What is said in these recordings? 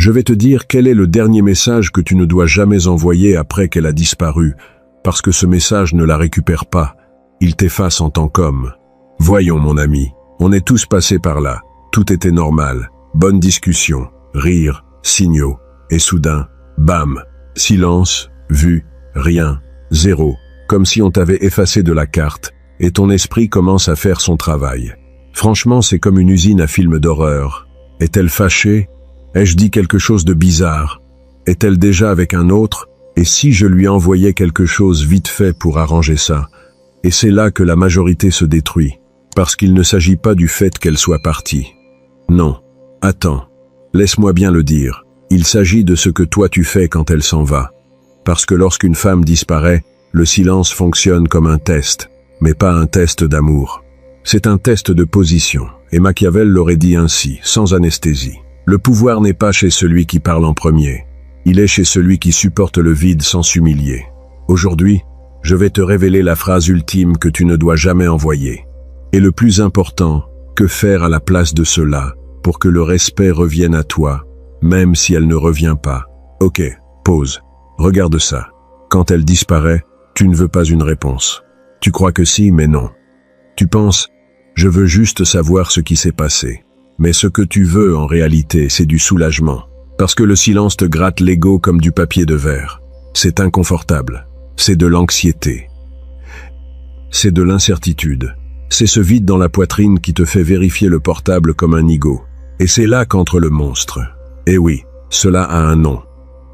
Je vais te dire quel est le dernier message que tu ne dois jamais envoyer après qu'elle a disparu, parce que ce message ne la récupère pas, il t'efface en tant qu'homme. Voyons mon ami, on est tous passés par là, tout était normal, bonne discussion, rire, signaux, et soudain, bam, silence, vue, rien, zéro, comme si on t'avait effacé de la carte, et ton esprit commence à faire son travail. Franchement, c'est comme une usine à films d'horreur. Est-elle fâchée? Ai-je dit quelque chose de bizarre? Est-elle déjà avec un autre? Et si je lui envoyais quelque chose vite fait pour arranger ça? Et c'est là que la majorité se détruit, parce qu'il ne s'agit pas du fait qu'elle soit partie. Non, attends, laisse-moi bien le dire. Il s'agit de ce que toi tu fais quand elle s'en va. Parce que lorsqu'une femme disparaît, le silence fonctionne comme un test, mais pas un test d'amour. C'est un test de position, et Machiavel l'aurait dit ainsi, sans anesthésie. Le pouvoir n'est pas chez celui qui parle en premier. Il est chez celui qui supporte le vide sans s'humilier. Aujourd'hui, je vais te révéler la phrase ultime que tu ne dois jamais envoyer. Et le plus important, que faire à la place de cela pour que le respect revienne à toi, même si elle ne revient pas. Ok, pause. Regarde ça. Quand elle disparaît, tu ne veux pas une réponse. Tu crois que si, mais non. Tu penses, je veux juste savoir ce qui s'est passé. Mais ce que tu veux en réalité, c'est du soulagement. Parce que le silence te gratte l'ego comme du papier de verre. C'est inconfortable. C'est de l'anxiété. C'est de l'incertitude. C'est ce vide dans la poitrine qui te fait vérifier le portable comme un nigo. Et c'est là qu'entre le monstre. Et oui, cela a un nom.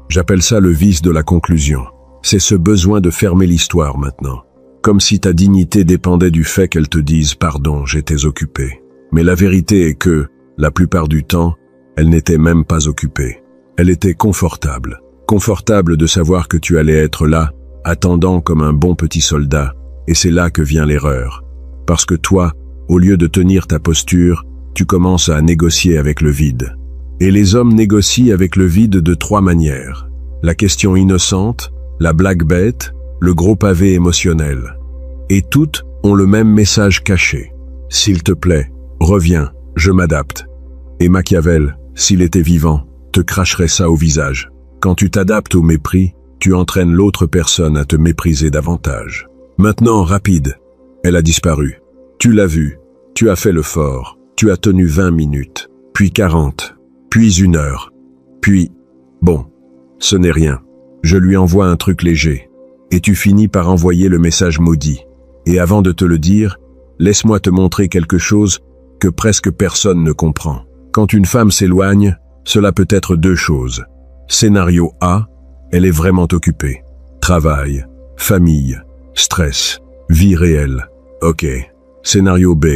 J'appelle ça le vice de la conclusion. C'est ce besoin de fermer l'histoire maintenant. Comme si ta dignité dépendait du fait qu'elle te dise « Pardon, j'étais occupé ». Mais la vérité est que, la plupart du temps, elle n'était même pas occupée. Elle était confortable. Confortable de savoir que tu allais être là, attendant comme un bon petit soldat. Et c'est là que vient l'erreur. Parce que toi, au lieu de tenir ta posture, tu commences à négocier avec le vide. Et les hommes négocient avec le vide de 3 manières. La question innocente, la blague bête, le gros pavé émotionnel. Et toutes ont le même message caché. S'il te plaît, reviens, je m'adapte. Et Machiavel, s'il était vivant, te cracherait ça au visage. Quand tu t'adaptes au mépris, tu entraînes l'autre personne à te mépriser davantage. Maintenant, rapide. Elle a disparu. Tu l'as vue. Tu as fait le fort. Tu as tenu 20 minutes. Puis 40. Puis 1 heure. Puis... Bon, ce n'est rien. Je lui envoie un truc léger. Et tu finis par envoyer le message maudit. Et avant de te le dire, laisse-moi te montrer quelque chose que presque personne ne comprend. Quand une femme s'éloigne, cela peut être 2 choses. Scénario A, elle est vraiment occupée. Travail, famille, stress, vie réelle. Ok. Scénario B,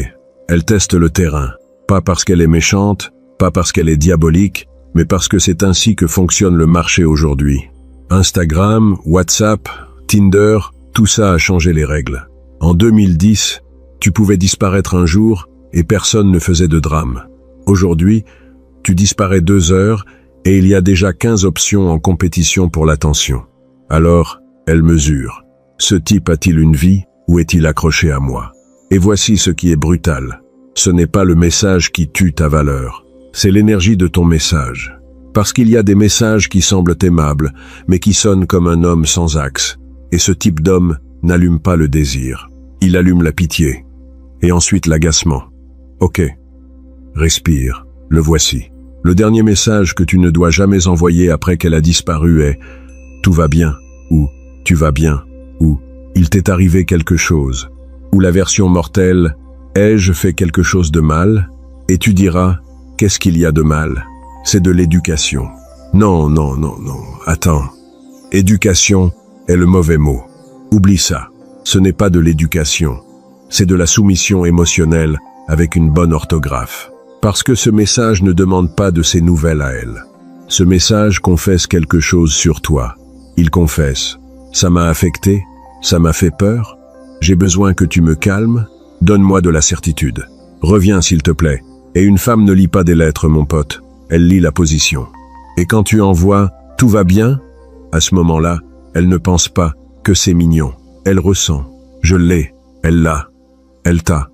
elle teste le terrain. Pas parce qu'elle est méchante, pas parce qu'elle est diabolique, mais parce que c'est ainsi que fonctionne le marché aujourd'hui. Instagram, WhatsApp, Tinder, tout ça a changé les règles. En 2010, tu pouvais disparaître un jour et personne ne faisait de drame. Aujourd'hui, tu disparais 2 heures et il y a déjà 15 options en compétition pour l'attention. Alors, elle mesure. Ce type a-t-il une vie ou est-il accroché à moi? Et voici ce qui est brutal. Ce n'est pas le message qui tue ta valeur. C'est l'énergie de ton message. Parce qu'il y a des messages qui semblent aimables, mais qui sonnent comme un homme sans axe. Et ce type d'homme n'allume pas le désir. Il allume la pitié. Et ensuite l'agacement. Ok. Respire. Le voici. Le dernier message que tu ne dois jamais envoyer après qu'elle a disparu est « Tout va bien » ou « Tu vas bien » ou « Il t'est arrivé quelque chose » ou la version mortelle « Ai-je fait quelque chose de mal ?» et tu diras « Qu'est-ce qu'il y a de mal ?» C'est de l'éducation. Non, non, non, non, attends. Éducation est le mauvais mot. Oublie ça. Ce n'est pas de l'éducation. C'est de la soumission émotionnelle avec une bonne orthographe. Parce que ce message ne demande pas de ses nouvelles à elle. Ce message confesse quelque chose sur toi. Il confesse. Ça m'a affecté, ça m'a fait peur. J'ai besoin que tu me calmes. Donne-moi de la certitude. Reviens s'il te plaît. Et une femme ne lit pas des lettres, mon pote. Elle lit la position. Et quand tu envoies « tout va bien », à ce moment-là, elle ne pense pas que c'est mignon. Elle ressent « je l'ai », elle l'a, elle t'a.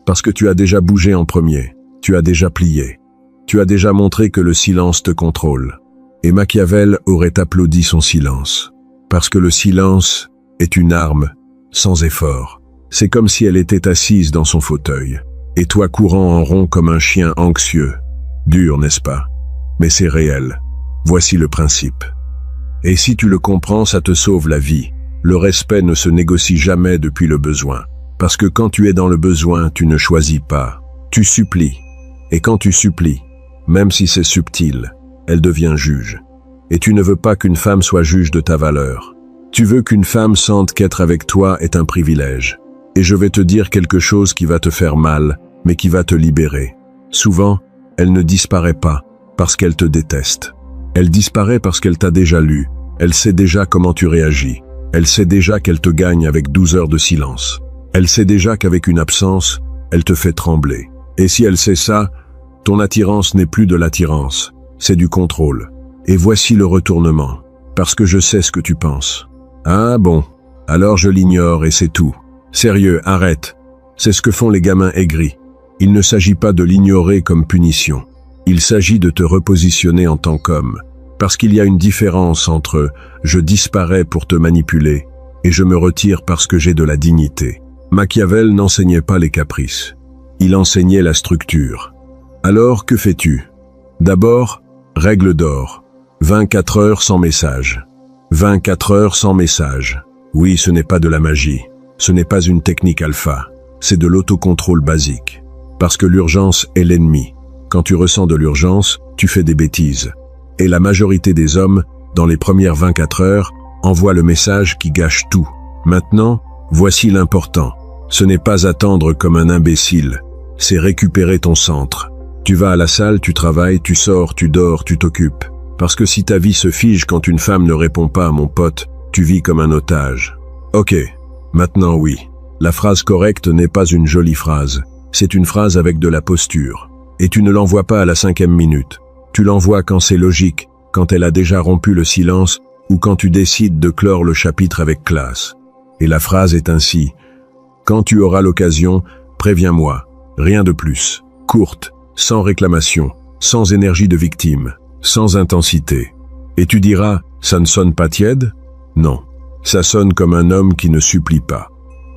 Parce que tu as déjà bougé en premier, tu as déjà plié. Tu as déjà montré que le silence te contrôle. Et Machiavel aurait applaudi son silence. Parce que le silence est une arme sans effort. C'est comme si elle était assise dans son fauteuil. Et toi courant en rond comme un chien anxieux. Dur, n'est-ce pas? Mais c'est réel. Voici le principe. Et si tu le comprends, ça te sauve la vie. Le respect ne se négocie jamais depuis le besoin. Parce que quand tu es dans le besoin, tu ne choisis pas. Tu supplies. Et quand tu supplies, même si c'est subtil, elle devient juge. Et tu ne veux pas qu'une femme soit juge de ta valeur. Tu veux qu'une femme sente qu'être avec toi est un privilège. Et je vais te dire quelque chose qui va te faire mal, mais qui va te libérer. Souvent, elle ne disparaît pas parce qu'elle te déteste. Elle disparaît parce qu'elle t'a déjà lu. Elle sait déjà comment tu réagis. Elle sait déjà qu'elle te gagne avec 12 heures de silence. Elle sait déjà qu'avec une absence, elle te fait trembler. Et si elle sait ça, ton attirance n'est plus de l'attirance, c'est du contrôle. Et voici le retournement, parce que je sais ce que tu penses. Ah bon, alors je l'ignore et c'est tout. Sérieux, arrête. C'est ce que font les gamins aigris. Il ne s'agit pas de l'ignorer comme punition. Il s'agit de te repositionner en tant qu'homme. Parce qu'il y a une différence entre « je disparais pour te manipuler » et « je me retire parce que j'ai de la dignité ». Machiavel n'enseignait pas les caprices. Il enseignait la structure. Alors, que fais-tu? D'abord, règle d'or. 24 heures sans message. 24 heures sans message. Oui, ce n'est pas de la magie. Ce n'est pas une technique alpha. C'est de l'autocontrôle basique. Parce que l'urgence est l'ennemi. Quand tu ressens de l'urgence, tu fais des bêtises. Et la majorité des hommes, dans les premières 24 heures, envoient le message qui gâche tout. Maintenant, voici l'important. Ce n'est pas attendre comme un imbécile. C'est récupérer ton centre. Tu vas à la salle, tu travailles, tu sors, tu dors, tu t'occupes. Parce que si ta vie se fige quand une femme ne répond pas à mon pote, tu vis comme un otage. Ok, maintenant oui. La phrase correcte n'est pas une jolie phrase. C'est une phrase avec de la posture. Et tu ne l'envoies pas à la 5e minute. Tu l'envoies quand c'est logique, quand elle a déjà rompu le silence ou quand tu décides de clore le chapitre avec classe. Et la phrase est ainsi. Quand tu auras l'occasion, préviens-moi. Rien de plus. Courte, sans réclamation, sans énergie de victime, sans intensité. Et tu diras, ça ne sonne pas tiède? Non. Ça sonne comme un homme qui ne supplie pas.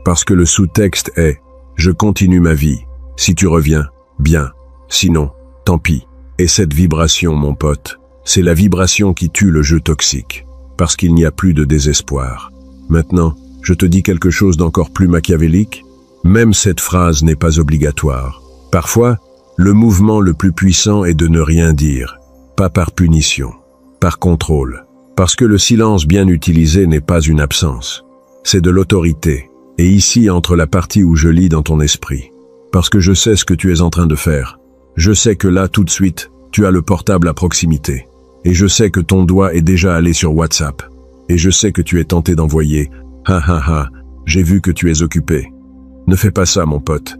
Parce que le sous-texte est, je continue ma vie. Si tu reviens, bien. Sinon, tant pis. Et cette vibration, mon pote, c'est la vibration qui tue le jeu toxique. Parce qu'il n'y a plus de désespoir. Maintenant, je te dis quelque chose d'encore plus machiavélique. Même cette phrase n'est pas obligatoire. Parfois, le mouvement le plus puissant est de ne rien dire. Pas par punition, par contrôle. Parce que le silence bien utilisé n'est pas une absence. C'est de l'autorité. Et ici entre la partie où je lis dans ton esprit. Parce que je sais ce que tu es en train de faire. Je sais que là, tout de suite, tu as le portable à proximité. Et je sais que ton doigt est déjà allé sur WhatsApp. Et je sais que tu es tenté d'envoyer « Ha ha ha, j'ai vu que tu es occupé ». Ne fais pas ça, mon pote.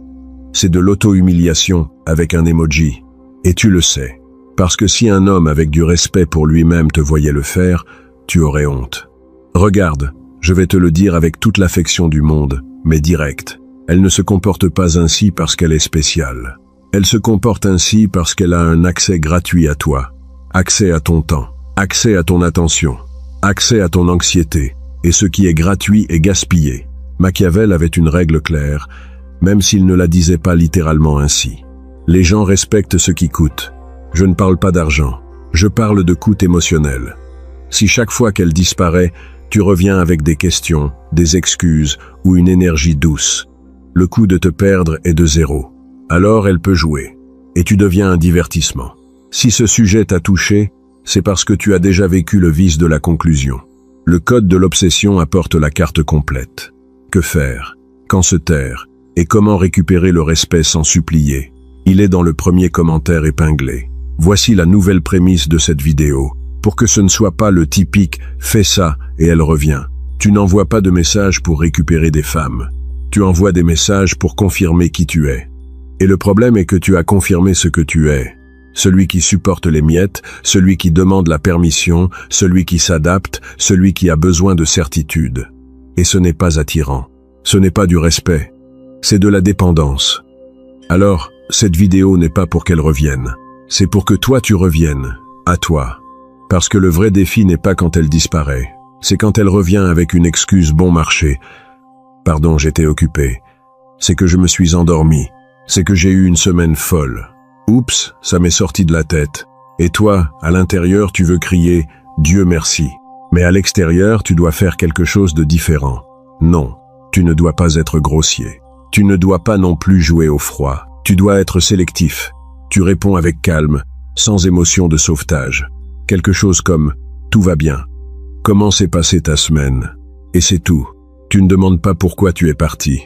C'est de l'auto-humiliation avec un emoji. Et tu le sais. Parce que si un homme avec du respect pour lui-même te voyait le faire, tu aurais honte. Regarde, je vais te le dire avec toute l'affection du monde, mais direct. Elle ne se comporte pas ainsi parce qu'elle est spéciale. Elle se comporte ainsi parce qu'elle a un accès gratuit à toi. Accès à ton temps. Accès à ton attention. Accès à ton anxiété. Et ce qui est gratuit est gaspillé. Machiavel avait une règle claire, même s'il ne la disait pas littéralement ainsi. Les gens respectent ce qui coûte. Je ne parle pas d'argent. Je parle de coût émotionnel. Si chaque fois qu'elle disparaît, tu reviens avec des questions, des excuses ou une énergie douce, le coût de te perdre est de 0. Alors elle peut jouer. Et tu deviens un divertissement. Si ce sujet t'a touché, c'est parce que tu as déjà vécu le vice de la conclusion. Le code de l'obsession apporte la carte complète. Que faire? Quand se taire? Et comment récupérer le respect sans supplier? Il est dans le premier commentaire épinglé. Voici la nouvelle prémisse de cette vidéo. Pour que ce ne soit pas le typique « fais ça et elle revient ». Tu n'envoies pas de messages pour récupérer des femmes. Tu envoies des messages pour confirmer qui tu es. Et le problème est que tu as confirmé ce que tu es. Celui qui supporte les miettes, celui qui demande la permission, celui qui s'adapte, celui qui a besoin de certitude. Et ce n'est pas attirant. Ce n'est pas du respect. C'est de la dépendance. Alors, cette vidéo n'est pas pour qu'elle revienne. C'est pour que toi tu reviennes, à toi. Parce que le vrai défi n'est pas quand elle disparaît, c'est quand elle revient avec une excuse bon marché. Pardon, j'étais occupé. C'est que je me suis endormi. C'est que j'ai eu une semaine folle. Oups, ça m'est sorti de la tête. Et toi, à l'intérieur, tu veux crier « Dieu merci ». Mais à l'extérieur, tu dois faire quelque chose de différent. Non, tu ne dois pas être grossier. Tu ne dois pas non plus jouer au froid. Tu dois être sélectif. Tu réponds avec calme, sans émotion de sauvetage. Quelque chose comme « Tout va bien ». Comment s'est passée ta semaine? Et c'est tout. Tu ne demandes pas pourquoi tu es parti.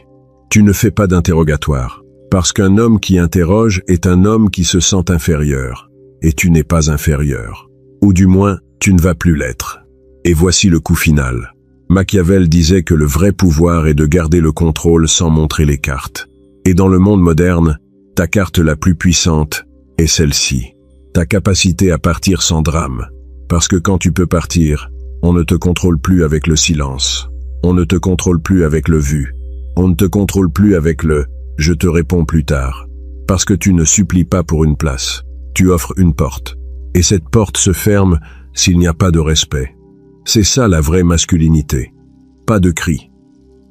Tu ne fais pas d'interrogatoire. Parce qu'un homme qui interroge est un homme qui se sent inférieur. Et tu n'es pas inférieur. Ou du moins, tu ne vas plus l'être. Et voici le coup final. Machiavel disait que le vrai pouvoir est de garder le contrôle sans montrer les cartes. Et dans le monde moderne, ta carte la plus puissante est celle-ci. Ta capacité à partir sans drame. Parce que quand tu peux partir, on ne te contrôle plus avec le silence. On ne te contrôle plus avec le vu. On ne te contrôle plus avec le « je te réponds plus tard ». Parce que tu ne supplies pas pour une place. Tu offres une porte. Et cette porte se ferme s'il n'y a pas de respect. C'est ça la vraie masculinité. Pas de cris.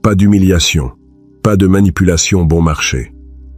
Pas d'humiliation. Pas de manipulation bon marché.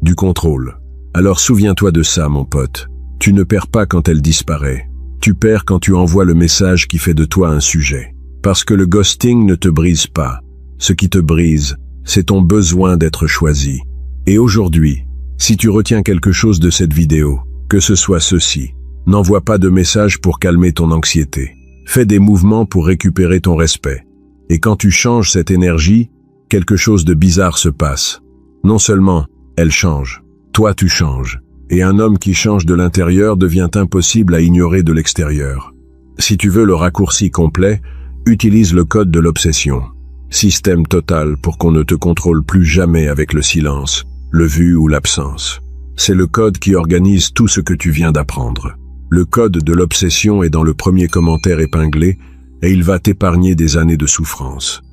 Du contrôle. Alors souviens-toi de ça, mon pote. Tu ne perds pas quand elle disparaît. Tu perds quand tu envoies le message qui fait de toi un sujet. Parce que le ghosting ne te brise pas. Ce qui te brise, c'est ton besoin d'être choisi. Et aujourd'hui, si tu retiens quelque chose de cette vidéo, que ce soit ceci, n'envoie pas de message pour calmer ton anxiété. Fais des mouvements pour récupérer ton respect. Et quand tu changes cette énergie, quelque chose de bizarre se passe. Non seulement, elle change. Toi tu changes. Et un homme qui change de l'intérieur devient impossible à ignorer de l'extérieur. Si tu veux le raccourci complet, utilise le code de l'obsession. Système total pour qu'on ne te contrôle plus jamais avec le silence, le vu ou l'absence. C'est le code qui organise tout ce que tu viens d'apprendre. Le code de l'obsession est dans le premier commentaire épinglé et il va t'épargner des années de souffrance.